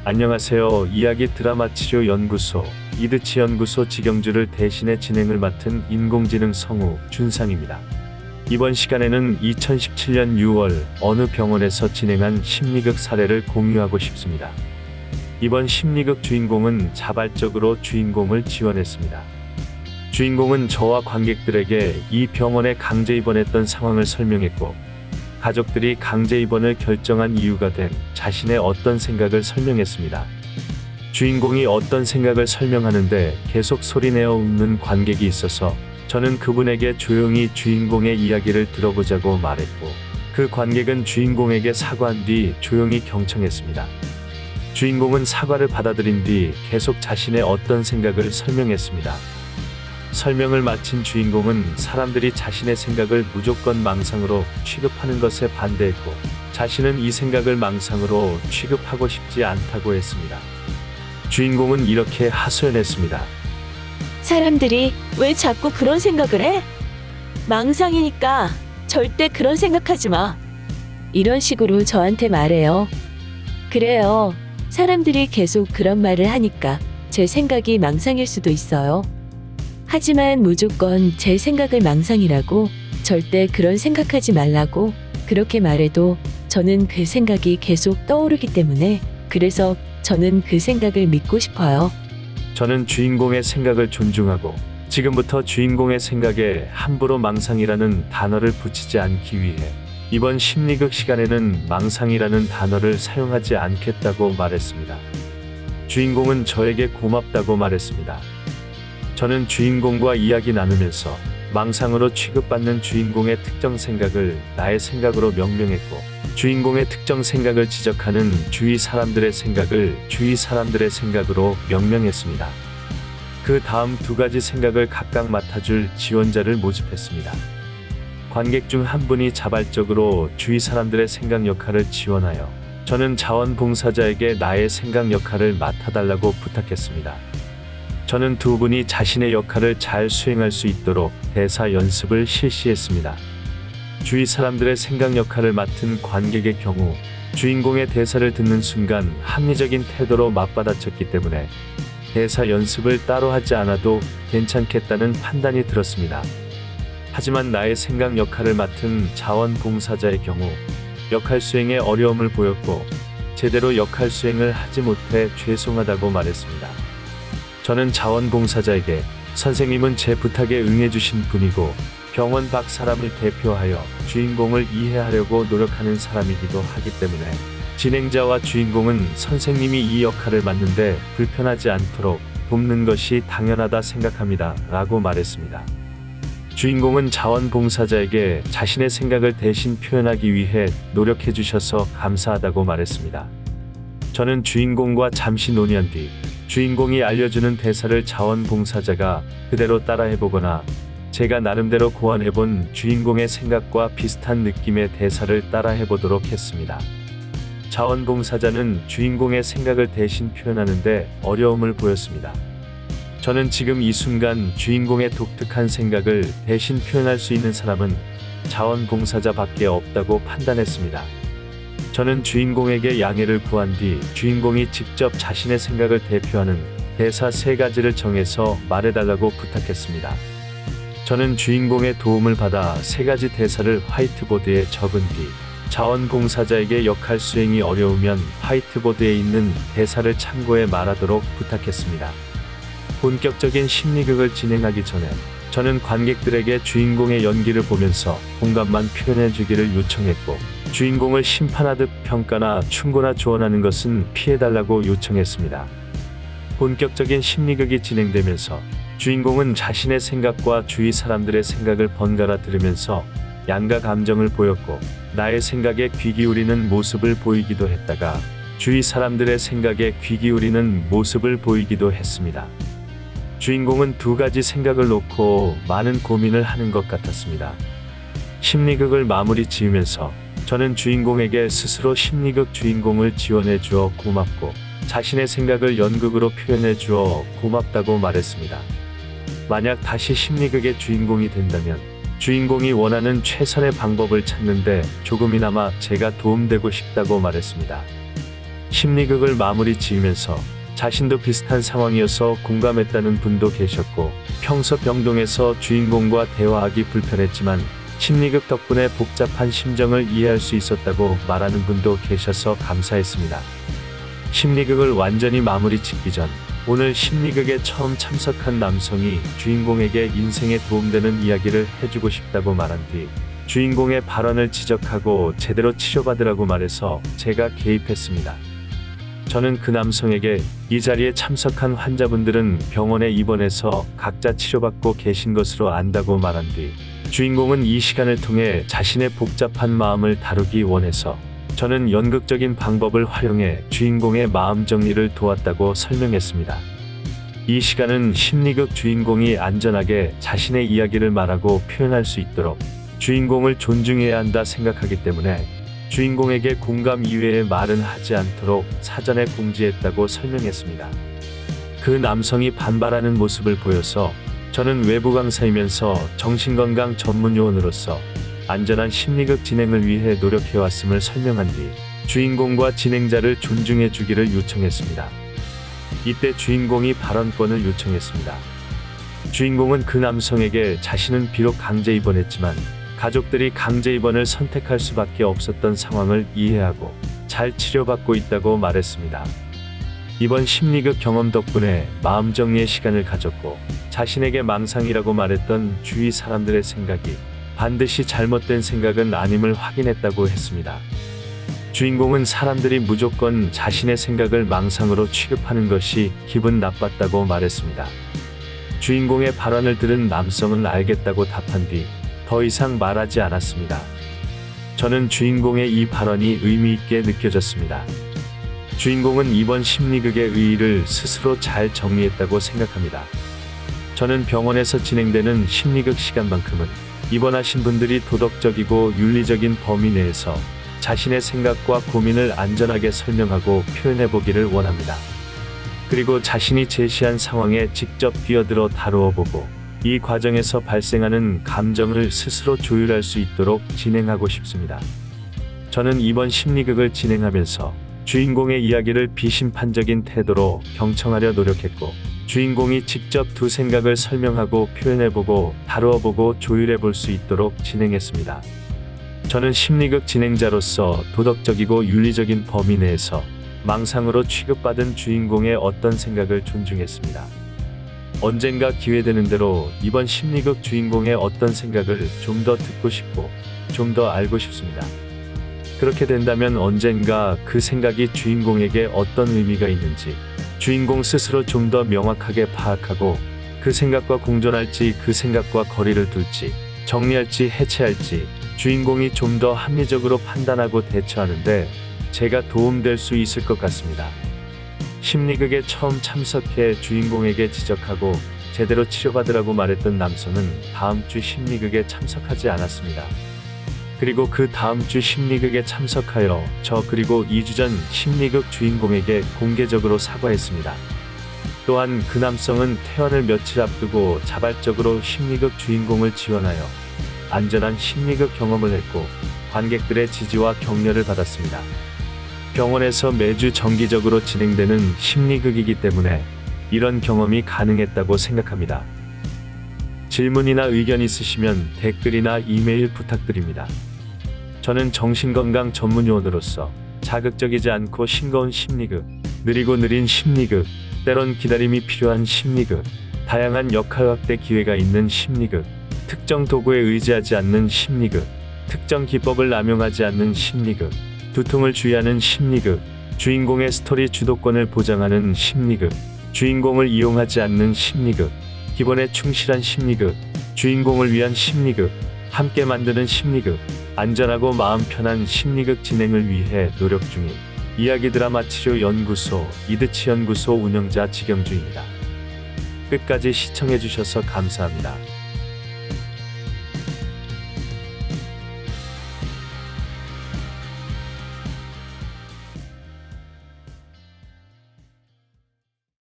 안녕하세요. 이야기 드라마 치료 연구소 이드치 연구소 직영주를 대신해 진행을 맡은 인공지능 성우 준상입니다. 이번 시간에는 2017년 6월 어느 병원에서 진행한 심리극 사례를 공유하고 싶습니다. 이번 심리극 주인공은 자발적으로 주인공을 지원했습니다. 주인공은 저와 관객들에게 이 병원에 강제 입원했던 상황을 설명했고, 가족들이 강제 입원을 결정한 이유가 된 자신의 어떤 생각을 설명했습니다. 주인공이 어떤 생각을 설명하는데 계속 소리내어 웃는 관객이 있어서 저는 그분에게 조용히 주인공의 이야기를 들어보자고 말했고, 그 관객은 주인공에게 사과한 뒤 조용히 경청했습니다. 주인공은 사과를 받아들인 뒤 계속 자신의 어떤 생각을 설명했습니다. 설명을 마친 주인공은 사람들이 자신의 생각을 무조건 망상으로 취급하는 것에 반대했고, 자신은 이 생각을 망상으로 취급하고 싶지 않다고 했습니다. 주인공은 이렇게 하소연했습니다. 사람들이 왜 자꾸 그런 생각을 해? 망상이니까 절대 그런 생각하지 마. 이런 식으로 저한테 말해요. 그래요. 사람들이 계속 그런 말을 하니까 제 생각이 망상일 수도 있어요. 하지만 무조건 제 생각을 망상이라고, 절대 그런 생각하지 말라고 그렇게 말해도 저는 그 생각이 계속 떠오르기 때문에, 그래서 저는 그 생각을 믿고 싶어요. 저는 주인공의 생각을 존중하고, 지금부터 주인공의 생각에 함부로 망상이라는 단어를 붙이지 않기 위해 이번 심리극 시간에는 망상이라는 단어를 사용하지 않겠다고 말했습니다. 주인공은 저에게 고맙다고 말했습니다. 저는 주인공과 이야기 나누면서 망상으로 취급받는 주인공의 특정 생각을 나의 생각으로 명명했고, 주인공의 특정 생각을 지적하는 주위 사람들의 생각을 주위 사람들의 생각으로 명명했습니다. 그 다음 두 가지 생각을 각각 맡아줄 지원자를 모집했습니다. 관객 중 한 분이 자발적으로 주위 사람들의 생각 역할을 지원하여 저는 자원봉사자에게 나의 생각 역할을 맡아달라고 부탁했습니다. 저는 두 분이 자신의 역할을 잘 수행할 수 있도록 대사 연습을 실시했습니다. 주위 사람들의 생각 역할을 맡은 관객의 경우 주인공의 대사를 듣는 순간 합리적인 태도로 맞받아쳤기 때문에 대사 연습을 따로 하지 않아도 괜찮겠다는 판단이 들었습니다. 하지만 나의 생각 역할을 맡은 자원봉사자의 경우 역할 수행에 어려움을 보였고, 제대로 역할 수행을 하지 못해 죄송하다고 말했습니다. 저는 자원봉사자에게 선생님은 제 부탁에 응해주신 분이고 병원 밖 사람을 대표하여 주인공을 이해하려고 노력하는 사람이기도 하기 때문에 진행자와 주인공은 선생님이 이 역할을 맡는데 불편하지 않도록 돕는 것이 당연하다 생각합니다 라고 말했습니다. 주인공은 자원봉사자에게 자신의 생각을 대신 표현하기 위해 노력해 주셔서 감사하다고 말했습니다. 저는 주인공과 잠시 논의한 뒤 주인공이 알려주는 대사를 자원봉사자가 그대로 따라해보거나 제가 나름대로 고안해본 주인공의 생각과 비슷한 느낌의 대사를 따라해보도록 했습니다. 자원봉사자는 주인공의 생각을 대신 표현하는데 어려움을 보였습니다. 저는 지금 이 순간 주인공의 독특한 생각을 대신 표현할 수 있는 사람은 자원봉사자밖에 없다고 판단했습니다. 저는 주인공에게 양해를 구한 뒤 주인공이 직접 자신의 생각을 대표하는 대사 3가지를 정해서 말해달라고 부탁했습니다. 저는 주인공의 도움을 받아 3가지 대사를 화이트보드에 적은 뒤 자원봉사자에게 역할 수행이 어려우면 화이트보드에 있는 대사를 참고해 말하도록 부탁했습니다. 본격적인 심리극을 진행하기 전에 저는 관객들에게 주인공의 연기를 보면서 공감만 표현해 주기를 요청했고, 주인공을 심판하듯 평가나 충고나 조언하는 것은 피해달라고 요청했습니다. 본격적인 심리극이 진행되면서 주인공은 자신의 생각과 주위 사람들의 생각을 번갈아 들으면서 양가 감정을 보였고, 나의 생각에 귀 기울이는 모습을 보이기도 했다가 주위 사람들의 생각에 귀 기울이는 모습을 보이기도 했습니다. 주인공은 2가지 생각을 놓고 많은 고민을 하는 것 같았습니다. 심리극을 마무리 지으면서 저는 주인공에게 스스로 심리극 주인공을 지원해 주어 고맙고, 자신의 생각을 연극으로 표현해 주어 고맙다고 말했습니다. 만약 다시 심리극의 주인공이 된다면 주인공이 원하는 최선의 방법을 찾는데 조금이나마 제가 도움되고 싶다고 말했습니다. 심리극을 마무리 지으면서 자신도 비슷한 상황이어서 공감했다는 분도 계셨고, 평소 병동에서 주인공과 대화하기 불편했지만 심리극 덕분에 복잡한 심정을 이해할 수 있었다고 말하는 분도 계셔서 감사했습니다. 심리극을 완전히 마무리 짓기 전 오늘 심리극에 처음 참석한 남성이 주인공에게 인생에 도움되는 이야기를 해주고 싶다고 말한 뒤 주인공의 발언을 지적하고 제대로 치료받으라고 말해서 제가 개입했습니다. 저는 그 남성에게 이 자리에 참석한 환자분들은 병원에 입원해서 각자 치료받고 계신 것으로 안다고 말한 뒤 주인공은 이 시간을 통해 자신의 복잡한 마음을 다루기 원해서 저는 연극적인 방법을 활용해 주인공의 마음 정리를 도왔다고 설명했습니다. 이 시간은 심리극 주인공이 안전하게 자신의 이야기를 말하고 표현할 수 있도록 주인공을 존중해야 한다 생각하기 때문에 주인공에게 공감 이외의 말은 하지 않도록 사전에 공지했다고 설명했습니다. 그 남성이 반발하는 모습을 보여서 저는 외부 강사이면서 정신건강 전문 요원으로서 안전한 심리극 진행을 위해 노력해왔음을 설명한 뒤 주인공과 진행자를 존중해 주기를 요청했습니다. 이때 주인공이 발언권을 요청했습니다. 주인공은 그 남성에게 자신은 비록 강제 입원했지만 가족들이 강제 입원을 선택할 수밖에 없었던 상황을 이해하고 잘 치료받고 있다고 말했습니다. 이번 심리극 경험 덕분에 마음 정리의 시간을 가졌고 자신에게 망상이라고 말했던 주위 사람들의 생각이 반드시 잘못된 생각은 아님을 확인했다고 했습니다. 주인공은 사람들이 무조건 자신의 생각을 망상으로 취급하는 것이 기분 나빴다고 말했습니다. 주인공의 발언을 들은 남성은 알겠다고 답한 뒤 더 이상 말하지 않았습니다. 저는 주인공의 이 발언이 의미 있게 느껴졌습니다. 주인공은 이번 심리극의 의의를 스스로 잘 정리했다고 생각합니다. 저는 병원에서 진행되는 심리극 시간만큼은 입원하신 분들이 도덕적이고 윤리적인 범위 내에서 자신의 생각과 고민을 안전하게 설명하고 표현해 보기를 원합니다. 그리고 자신이 제시한 상황에 직접 뛰어들어 다루어 보고 이 과정에서 발생하는 감정을 스스로 조율할 수 있도록 진행하고 싶습니다. 저는 이번 심리극을 진행하면서 주인공의 이야기를 비심판적인 태도로 경청하려 노력했고, 주인공이 직접 두 생각을 설명하고 표현해보고 다루어보고 조율해볼 수 있도록 진행했습니다. 저는 심리극 진행자로서 도덕적이고 윤리적인 범위 내에서 망상으로 취급받은 주인공의 어떤 생각을 존중했습니다. 언젠가 기회되는 대로 이번 심리극 주인공의 어떤 생각을 좀 더 듣고 싶고 좀 더 알고 싶습니다. 그렇게 된다면 언젠가 그 생각이 주인공에게 어떤 의미가 있는지 주인공 스스로 좀 더 명확하게 파악하고 그 생각과 공존할지 그 생각과 거리를 둘지 정리할지 해체할지 주인공이 좀 더 합리적으로 판단하고 대처하는데 제가 도움될 수 있을 것 같습니다. 심리극에 처음 참석해 주인공에게 지적하고 제대로 치료받으라고 말했던 남성은 다음 주 심리극에 참석하지 않았습니다. 그리고 그 다음 주 심리극에 참석하여 저 그리고 2주 전 심리극 주인공에게 공개적으로 사과했습니다. 또한 그 남성은 퇴원을 며칠 앞두고 자발적으로 심리극 주인공을 지원하여 안전한 심리극 경험을 했고 관객들의 지지와 격려를 받았습니다. 병원에서 매주 정기적으로 진행되는 심리극이기 때문에 이런 경험이 가능했다고 생각합니다. 질문이나 의견 있으시면 댓글이나 이메일 부탁드립니다. 저는 정신건강 전문요원으로서 자극적이지 않고 싱거운 심리극, 느리고 느린 심리극, 때론 기다림이 필요한 심리극, 다양한 역할 확대 기회가 있는 심리극, 특정 도구에 의지하지 않는 심리극, 특정 기법을 남용하지 않는 심리극, 두통을 주의하는 심리극, 주인공의 스토리 주도권을 보장하는 심리극, 주인공을 이용하지 않는 심리극, 기본에 충실한 심리극, 주인공을 위한 심리극, 함께 만드는 심리극, 안전하고 마음 편한 심리극 진행을 위해 노력 중인 이야기 드라마 치료 연구소 이드치 연구소 운영자 지경주입니다. 끝까지 시청해주셔서 감사합니다.